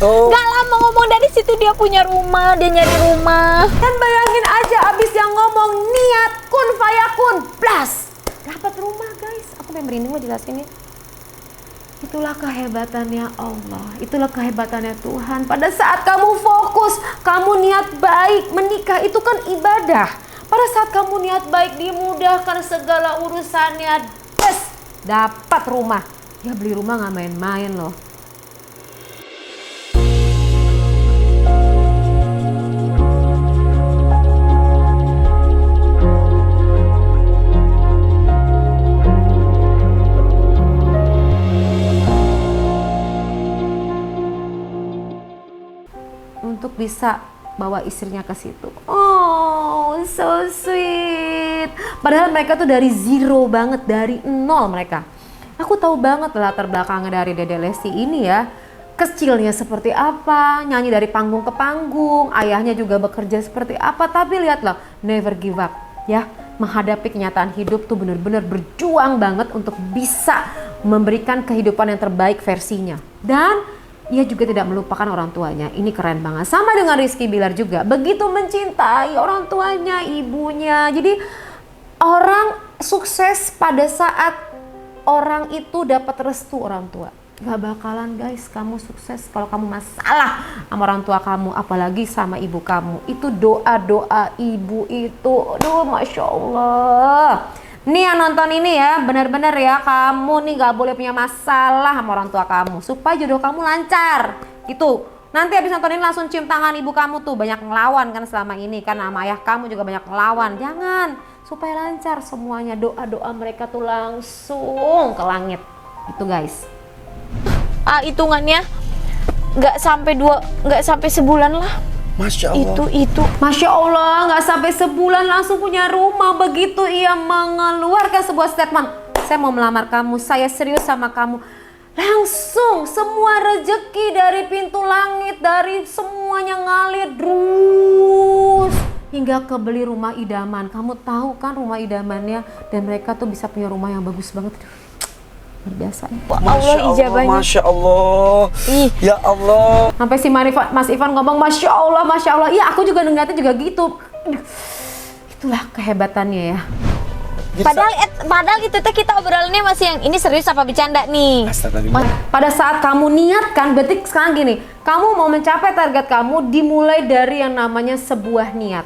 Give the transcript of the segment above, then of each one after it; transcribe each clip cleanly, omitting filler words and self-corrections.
Oh. Gak lama ngomong dari situ dia punya rumah, dia nyari rumah. Dan bayangin aja abis yang ngomong niat kun fayakun plus dapat rumah guys. Aku pengen merinding mau jelasin ya. Itulah kehebatannya Allah, itulah kehebatannya Tuhan. Pada saat kamu fokus, kamu niat baik, menikah itu kan ibadah. Pada saat kamu niat baik, dimudahkan segala urusannya, dapat rumah. Ya beli rumah gak main-main loh. Untuk bisa bawa istrinya ke situ. Oh, so sweet. Padahal mereka tuh dari zero banget, dari nol mereka. Aku tahu banget latar belakangnya dari Dede Lesti ini ya. Kecilnya seperti apa, nyanyi dari panggung ke panggung, ayahnya juga bekerja seperti apa. Tapi lihatlah, never give up ya. Menghadapi kenyataan hidup tuh bener-bener berjuang banget untuk bisa memberikan kehidupan yang terbaik versinya. Dan ia juga tidak melupakan orang tuanya. Ini keren banget. Sama dengan Rizky Bilar juga. Begitu mencintai orang tuanya, ibunya. Jadi orang sukses pada saat orang itu dapat restu orang tua. Gak bakalan guys kamu sukses kalau kamu masalah sama orang tua kamu. Apalagi sama ibu kamu. Itu doa-doa ibu itu. Aduh Masya Allah. Nih yang nonton ini ya, benar-benar ya, kamu nih gak boleh punya masalah sama orang tua kamu supaya jodoh kamu lancar gitu. Nanti habis nonton ini langsung cium tangan ibu kamu tuh, banyak ngelawan kan selama ini kan, sama ayah kamu juga banyak ngelawan. Jangan, supaya lancar semuanya, doa-doa mereka tuh langsung ke langit itu guys. Hitungannya nggak sampai sebulan lah. Masya Allah. Itu Masya Allah, nggak sampai sebulan langsung punya rumah. Begitu ia mengeluarkan sebuah statement, saya mau melamar kamu, saya serius sama kamu. Langsung semua rezeki dari pintu langit, dari semuanya ngalir terus hingga ke beli rumah idaman. Kamu tahu kan rumah idamannya, dan mereka tuh bisa punya rumah yang bagus banget. Luar biasa. Allah ijabahnya. Masya Allah. Ih. Ya Allah. Sampai si Mas Ivan ngomong Masya Allah, Masya Allah. Iya aku juga ngeliatnya juga gitu. Itulah kehebatannya ya. Padahal itu teh kita obrolannya masih yang ini serius apa bercanda nih. Pada saat kamu niatkan, berarti sekarang gini, kamu mau mencapai target kamu dimulai dari yang namanya sebuah niat.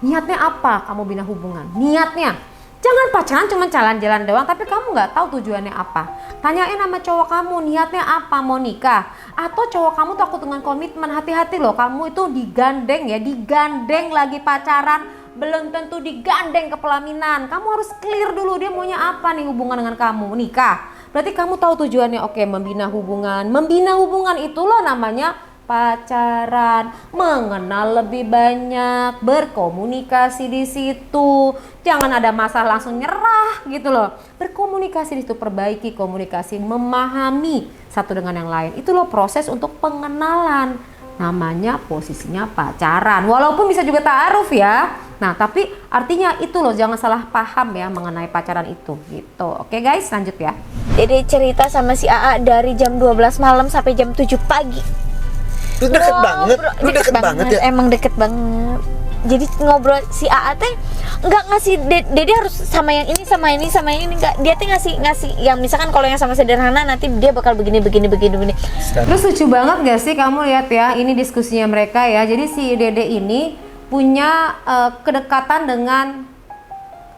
Niatnya apa? Kamu bina hubungan. Niatnya. Jangan pacaran cuma jalan-jalan doang, tapi kamu nggak tahu tujuannya apa. Tanyain sama cowok kamu, niatnya apa, mau nikah? Atau cowok kamu takut dengan komitmen, hati-hati loh, kamu itu digandeng ya, digandeng lagi pacaran, belum tentu digandeng ke pelaminan. Kamu harus clear dulu dia maunya apa nih hubungan dengan kamu, nikah. Berarti kamu tahu tujuannya, oke, membina hubungan. Membina hubungan itu loh namanya pacaran, mengenal lebih banyak, berkomunikasi di situ. Jangan ada masalah langsung nyerah gitu loh. Berkomunikasi di situ, perbaiki komunikasi, memahami satu dengan yang lain. Itu loh proses untuk pengenalan. Namanya posisinya pacaran. Walaupun bisa juga ta'aruf ya. Nah, tapi artinya itu loh, jangan salah paham ya mengenai pacaran itu gitu. Oke guys, lanjut ya. Jadi cerita sama si AA dari jam 12 malam sampai jam 7 pagi. Lu deket banget, lu deket banget ya. Emang deket banget. Jadi ngobrol si AA teh nggak ngasih Dede harus sama yang ini sama ini sama yang ini, nggak, dia teh ngasih yang misalkan kalau yang sama sederhana nanti dia bakal begini. Terus lucu banget gak sih kamu lihat ya, ini diskusinya mereka ya. Jadi si Dede ini punya kedekatan dengan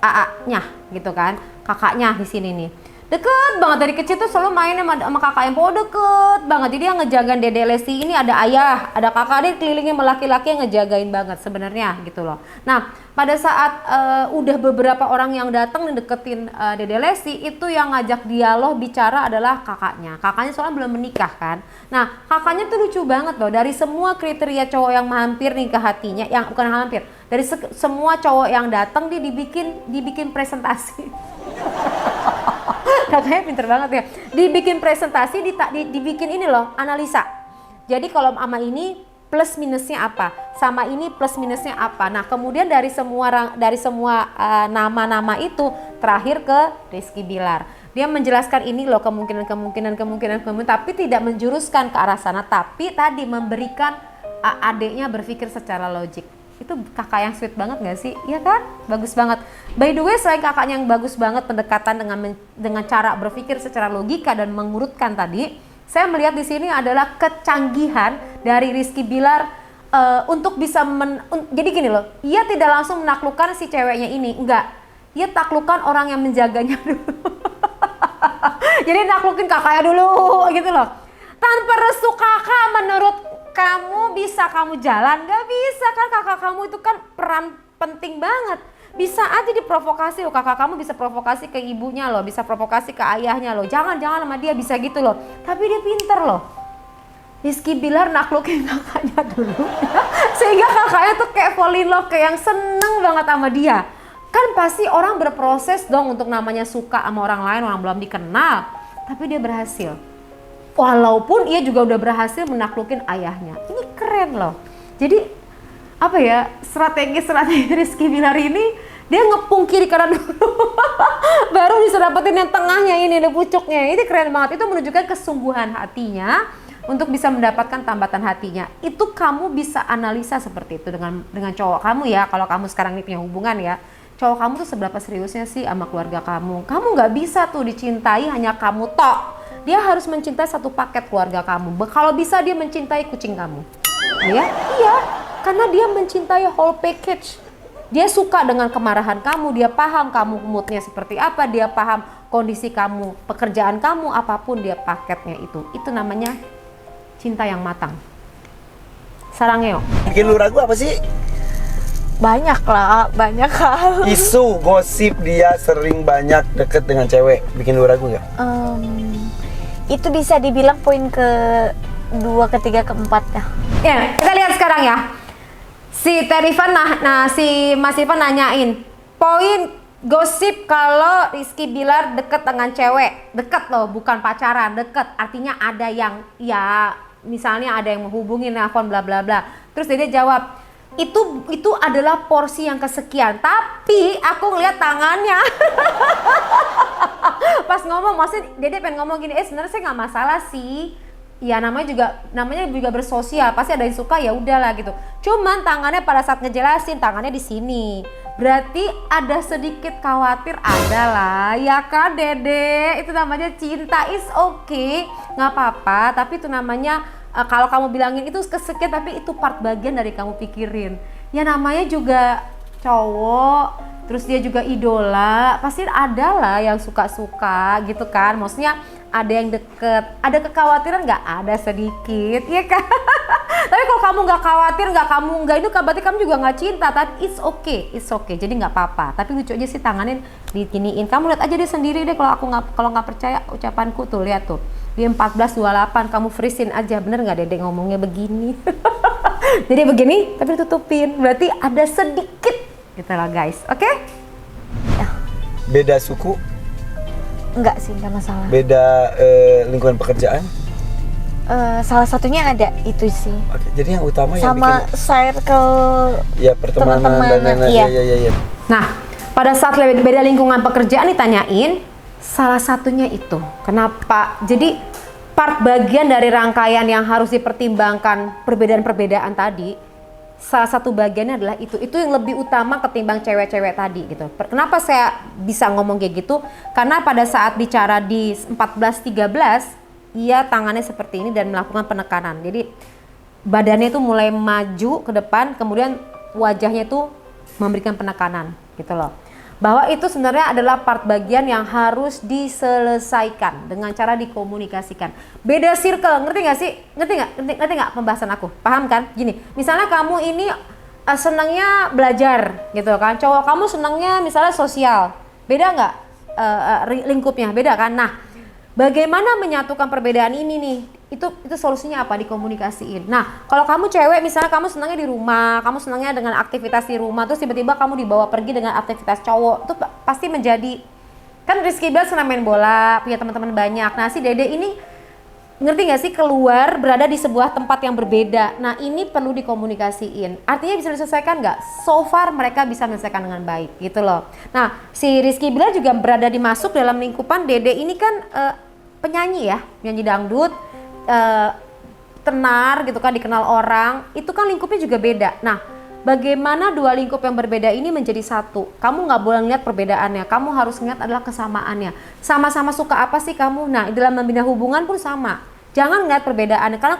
AA-nya gitu kan, kakaknya di sini nih. Deket banget dari kecil tuh selalu main sama kakak yang deket banget. Jadi yang ngejagain Dede Lesti ini ada ayah, ada kakak, dia kelilingnya sama laki-laki yang ngejagain banget sebenarnya gitu loh. Nah pada saat udah beberapa orang yang datang deketin Dede Lesti, itu yang ngajak dialog bicara adalah kakaknya. Kakaknya soalnya belum menikah kan. Nah kakaknya tuh lucu banget loh, dari semua kriteria cowok yang hampir nih ke hatinya, yang bukan hampir, dari semua cowok yang datang dia dibikin presentasi. Kakaknya pinter banget ya, dibikin presentasi, dibikin ini loh, analisa. Jadi kalau sama ini plus minusnya apa, sama ini plus minusnya apa. Nah kemudian dari semua nama-nama itu terakhir ke Rizky Bilar. Dia menjelaskan ini loh kemungkinan, tapi tidak menjuruskan ke arah sana, tapi tadi memberikan adiknya berpikir secara logik. Itu kakak yang sweet banget gak sih? Iya kan? Bagus banget. By the way, selain kakaknya yang bagus banget pendekatan dengan cara berpikir secara logika dan mengurutkan tadi, saya melihat di sini adalah kecanggihan dari Rizky Bilar untuk bisa jadi gini loh, ia tidak langsung menaklukkan si ceweknya ini, enggak. Ia taklukkan orang yang menjaganya dulu. Jadi naklukin kakaknya dulu gitu loh. Tanpa restu kakak, menurut kamu bisa kamu jalan? Gak bisa kan, kakak kamu itu kan peran penting banget. Bisa aja diprovokasi loh, kakak kamu bisa provokasi ke ibunya loh, bisa provokasi ke ayahnya loh. Jangan sama dia, bisa gitu loh. Tapi dia pinter loh. Rizky Bilar naklukin kakaknya dulu. Sehingga kakaknya tuh kayak fall in love, kayak yang seneng banget sama dia. Kan pasti orang berproses dong untuk namanya suka sama orang lain, orang belum dikenal. Tapi dia berhasil. Walaupun ia juga udah berhasil menaklukin ayahnya. Ini keren loh. Jadi apa ya, strategi Rizky Bilar ini, dia ngepung kiri kanan dulu. Baru bisa dapetin yang tengahnya ini, ada pucuknya. Ini keren banget. Itu menunjukkan kesungguhan hatinya untuk bisa mendapatkan tambatan hatinya. Itu kamu bisa analisa seperti itu dengan cowok kamu ya. Kalau kamu sekarang ini punya hubungan ya. Cowok kamu tuh seberapa seriusnya sih sama keluarga kamu. Kamu gak bisa tuh dicintai hanya kamu tok. Dia harus mencintai satu paket keluarga kamu. Kalau bisa dia mencintai kucing kamu. Ya? Iya, karena dia mencintai whole package. Dia suka dengan kemarahan kamu, dia paham kamu moodnya seperti apa, dia paham kondisi kamu, pekerjaan kamu, apapun dia paketnya itu. Itu namanya cinta yang matang. Sarangeo. Bikin lu ragu apa sih? Banyak lah, banyak hal. Isu, gosip dia sering banyak deket dengan cewek. Bikin lu ragu gak? Itu bisa dibilang poin ke-2, ke-3, ke-4 ya. Ya, kita lihat sekarang ya. Si Terifan, si Mas Irfan nanyain poin gosip kalau Rizky Bilar deket dengan cewek. Deket loh, bukan pacaran, deket. Artinya ada yang, ya misalnya ada yang menghubungi, nelfon, bla bla bla. Terus dia jawab, itu adalah porsi yang kesekian, tapi aku ngeliat tangannya. Pas ngomong, maksudnya Dede pengen ngomong gini, sebenarnya saya nggak masalah sih. Ya namanya juga bersosial, pasti ada yang suka, ya udahlah gitu. Cuman tangannya pada saat ngejelasin, tangannya di sini. Berarti ada sedikit khawatir, ada lah, ya kan Dede? Itu namanya cinta, is okay, nggak apa-apa. Tapi itu namanya kalau kamu bilangin itu kesekian, tapi itu part bagian dari kamu pikirin. Ya namanya juga cowok, terus dia juga idola, pasti ada lah yang suka-suka gitu kan. Maksudnya ada yang deket, ada kekhawatiran nggak? Ada sedikit, ya kan? Tapi kalau kamu nggak khawatir, nggak itu berarti kamu juga nggak cinta. Tapi it's okay, jadi nggak apa-apa. Tapi lucu aja sih tangannya diginiin. Kamu lihat aja deh sendiri deh, kalau nggak percaya ucapanku tuh, lihat tuh. Di 14:28 kamu freeze-in aja, bener nggak Dede ngomongnya begini? Jadi begini tapi ditutupin, berarti ada sedikit gitu lah guys, oke? Ya. Beda suku? Enggak sih, enggak masalah. Beda lingkungan pekerjaan? Salah satunya ada itu sih. Oke, jadi yang utama yang sama bikin circle ya pertemanan dan lain-lain. Iya. Nah, pada saat beda lingkungan pekerjaan ditanyain, salah satunya itu. Kenapa? Jadi part bagian dari rangkaian yang harus dipertimbangkan perbedaan-perbedaan tadi, salah satu bagiannya adalah itu yang lebih utama ketimbang cewek-cewek tadi gitu. Kenapa saya bisa ngomong kayak gitu? Karena pada saat bicara di 14:13, ia tangannya seperti ini dan melakukan penekanan. Jadi badannya itu mulai maju ke depan, kemudian wajahnya itu memberikan penekanan gitu loh. Bahwa itu sebenarnya adalah part bagian yang harus diselesaikan dengan cara dikomunikasikan. Beda circle, ngerti nggak sih? Ngerti nggak pembahasan aku? Paham kan? Gini, misalnya kamu ini senangnya belajar gitu kan, cowok kamu senangnya misalnya sosial, beda nggak lingkupnya? Beda kan? Nah, bagaimana menyatukan perbedaan ini nih? Itu solusinya apa? Dikomunikasiin. Nah, kalau kamu cewek misalnya kamu senangnya di rumah, kamu senangnya dengan aktivitas di rumah, terus tiba-tiba kamu dibawa pergi dengan aktivitas cowok, itu pasti menjadi, kan Rizky Bilar senang main bola, punya teman-teman banyak. Nah, si Dede ini ngerti nggak sih, keluar berada di sebuah tempat yang berbeda. Nah ini perlu dikomunikasiin. Artinya bisa diselesaikan nggak? So far mereka bisa menyelesaikan dengan baik gitu loh. Nah si Rizky Bilar juga berada di masuk dalam lingkupan Dede ini kan penyanyi ya, penyanyi dangdut, tenar gitu kan, dikenal orang. Itu kan lingkupnya juga beda. Nah bagaimana dua lingkup yang berbeda ini menjadi satu? Kamu nggak boleh ngeliat perbedaannya, kamu harus ngeliat adalah kesamaannya. Sama-sama suka apa sih kamu? Nah, dalam membina hubungan pun sama. Jangan ngeliat perbedaannya, karena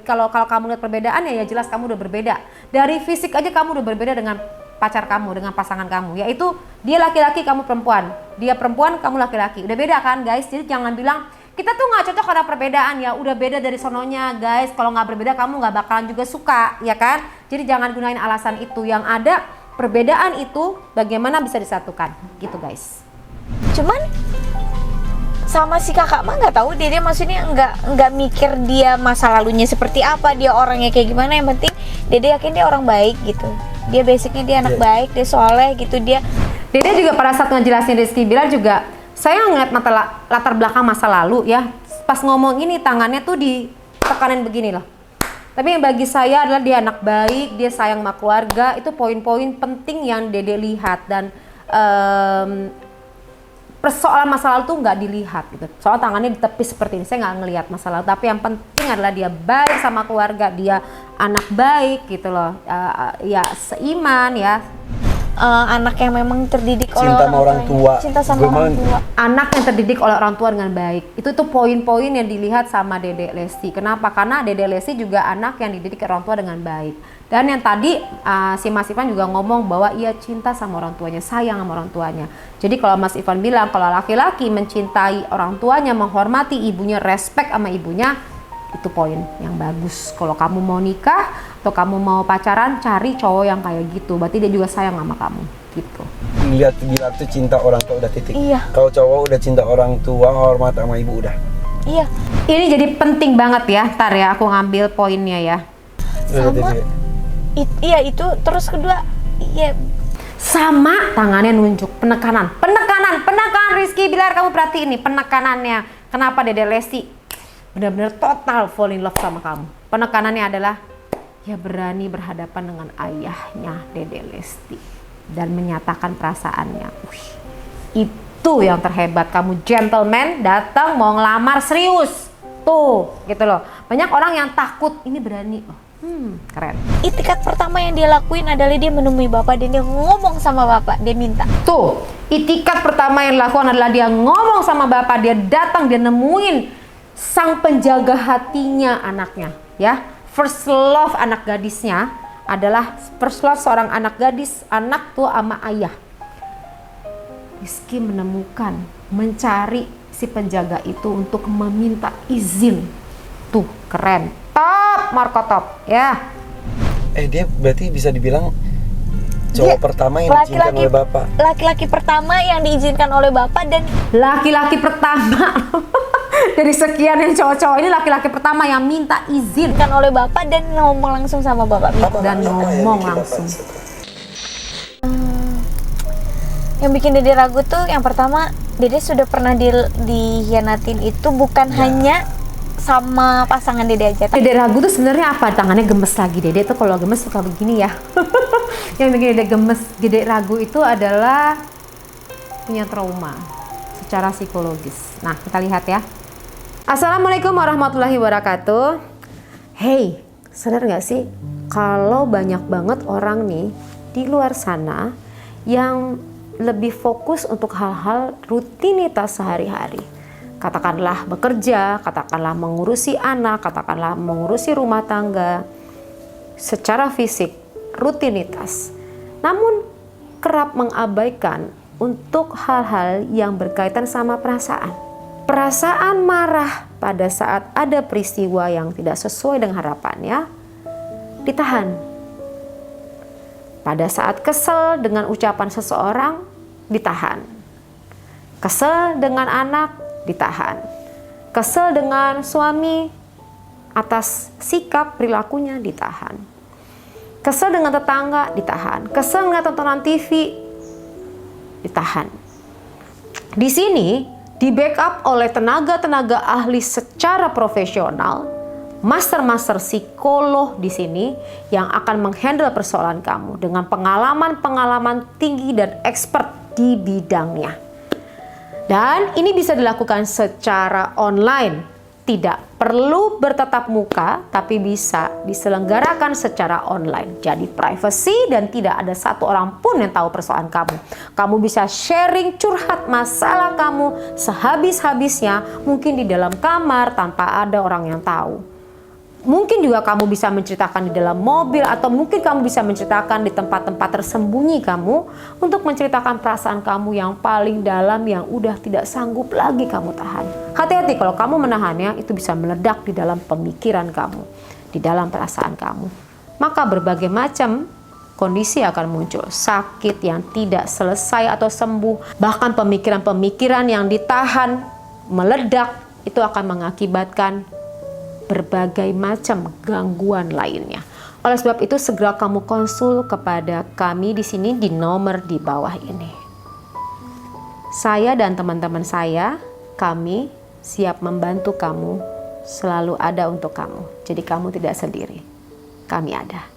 kalau kamu lihat perbedaannya ya jelas kamu udah berbeda. Dari fisik aja kamu udah berbeda dengan pacar kamu, dengan pasangan kamu. Yaitu dia laki-laki, kamu perempuan. Dia perempuan, kamu laki-laki. Udah beda kan guys? Jadi jangan bilang kita tuh nggak cocok karena perbedaan, ya udah beda dari sononya guys. Kalau nggak berbeda kamu nggak bakalan juga suka, ya kan? Jadi jangan gunain alasan itu. Yang ada perbedaan itu bagaimana bisa disatukan, gitu guys. Cuman sama si kakak mah nggak tahu, dia maksudnya nggak mikir dia masa lalunya seperti apa, dia orangnya kayak gimana. Yang penting Dede yakin dia orang baik gitu. Dia basicnya dia anak baik, dia soleh gitu. Dede juga pada saat ngejelasin Rizky Bilar juga, saya ngeliat latar belakang masa lalu ya. Pas ngomong ini tangannya tuh ditekanin begini loh. Tapi yang bagi saya adalah dia anak baik, dia sayang sama keluarga. Itu poin-poin penting yang Dede lihat. Dan persoalan masa lalu tuh nggak dilihat gitu. Soal tangannya ditepis seperti ini, saya nggak ngelihat masa lalu. Tapi yang penting adalah dia baik sama keluarga, dia anak baik gitu loh. Ya seiman ya. Anak yang memang terdidik oleh Cinta sama orang tua. Cinta sama orang tua. Anak yang terdidik oleh orang tua dengan baik. Itu tuh poin-poin yang dilihat sama Dede Lesti. Kenapa? Karena Dede Lesti juga anak yang dididik orang tua dengan baik. Dan yang tadi si Mas Ivan juga ngomong bahwa ia cinta sama orang tuanya, sayang sama orang tuanya. Jadi kalau Mas Ivan bilang kalau laki-laki mencintai orang tuanya, menghormati ibunya, respect sama ibunya, itu poin yang bagus. Kalau kamu mau nikah atau kamu mau pacaran, cari cowok yang kayak gitu. Berarti dia juga sayang sama kamu gitu. Lihat gila tuh cinta orang tua udah titik. Iya. Kalau cowok udah cinta orang tua, hormat sama ibu udah. Iya. Ini jadi penting banget ya. Ntar ya aku ngambil poinnya ya. Udah Sama. titik. Iya itu. Terus kedua, iya. Sama tangannya nunjuk, penekanan Rizky Bilar, kamu perhatiin nih penekanannya. Kenapa Dede Lesti benar-benar total fall in love sama kamu? Penekanannya adalah ya berani berhadapan dengan ayahnya Dede Lesti dan menyatakan perasaannya. Itu yang terhebat. Kamu gentleman, datang mau ngelamar serius tuh gitu loh. Banyak orang yang takut, ini berani. Keren. Itikat pertama yang dia lakuin adalah dia menemui bapak dan dia ngomong sama bapak, dia minta. Tuh, itikat pertama yang dilakukan adalah dia ngomong sama bapak, dia datang, dia nemuin sang penjaga hatinya anaknya, ya. First love anak gadisnya adalah first love seorang anak gadis, anak tua sama ayah. Rizky menemukan, mencari si penjaga itu untuk meminta izin. Tuh, keren. Top, Marco top, ya. Dia berarti bisa dibilang cowok pertama yang diizinkan oleh bapak. Laki-laki pertama yang diizinkan oleh bapak dan laki-laki pertama dari sekian yang cowok-cowok ini laki-laki pertama yang minta izin kan oleh bapak dan ngomong langsung sama bapak dan ngomong langsung. Yang bikin Dede ragu tuh yang pertama, Dede sudah pernah dihianatin itu bukan hanya sama pasangan Dede aja. Dede ragu tuh sebenarnya apa? Tangannya gemes lagi. Dede tuh kalau gemes suka begini ya. Yang bikin Dede gemes, Dede ragu itu adalah punya trauma secara psikologis. Nah, kita lihat ya. Assalamualaikum warahmatullahi wabarakatuh. Hey, sadar nggak sih kalau banyak banget orang nih di luar sana yang lebih fokus untuk hal-hal rutinitas sehari-hari. Katakanlah bekerja, katakanlah mengurusi anak, katakanlah mengurusi rumah tangga secara fisik, rutinitas. Namun kerap mengabaikan untuk hal-hal yang berkaitan sama perasaan. Perasaan marah pada saat ada peristiwa yang tidak sesuai dengan harapannya, ditahan. Pada saat kesel dengan ucapan seseorang, ditahan. Kesel dengan anak, ditahan. Kesel dengan suami atas sikap perilakunya, ditahan. Kesel dengan tetangga, ditahan. Kesel dengan tontonan TV, ditahan. Di sini di backup oleh tenaga-tenaga ahli secara profesional, master-master psikolog di sini yang akan menghandle persoalan kamu dengan pengalaman-pengalaman tinggi dan expert di bidangnya. Dan ini bisa dilakukan secara online. Tidak perlu bertatap muka, tapi bisa diselenggarakan secara online. Jadi privacy dan tidak ada satu orang pun yang tahu persoalan kamu. Kamu bisa sharing curhat masalah kamu sehabis-habisnya, mungkin di dalam kamar tanpa ada orang yang tahu. Mungkin juga kamu bisa menceritakan di dalam mobil, atau mungkin kamu bisa menceritakan di tempat-tempat tersembunyi kamu untuk menceritakan perasaan kamu yang paling dalam yang udah tidak sanggup lagi kamu tahan. Hati-hati kalau kamu menahannya, itu bisa meledak di dalam pemikiran kamu, di dalam perasaan kamu. Maka berbagai macam kondisi akan muncul, sakit yang tidak selesai atau sembuh, bahkan pemikiran-pemikiran yang ditahan meledak, itu akan mengakibatkan berbagai macam gangguan lainnya. Oleh sebab itu segera kamu konsul kepada kami di sini di nomor di bawah ini. Saya dan teman-teman saya, kami siap membantu kamu, selalu ada untuk kamu. Jadi kamu tidak sendiri. Kami ada.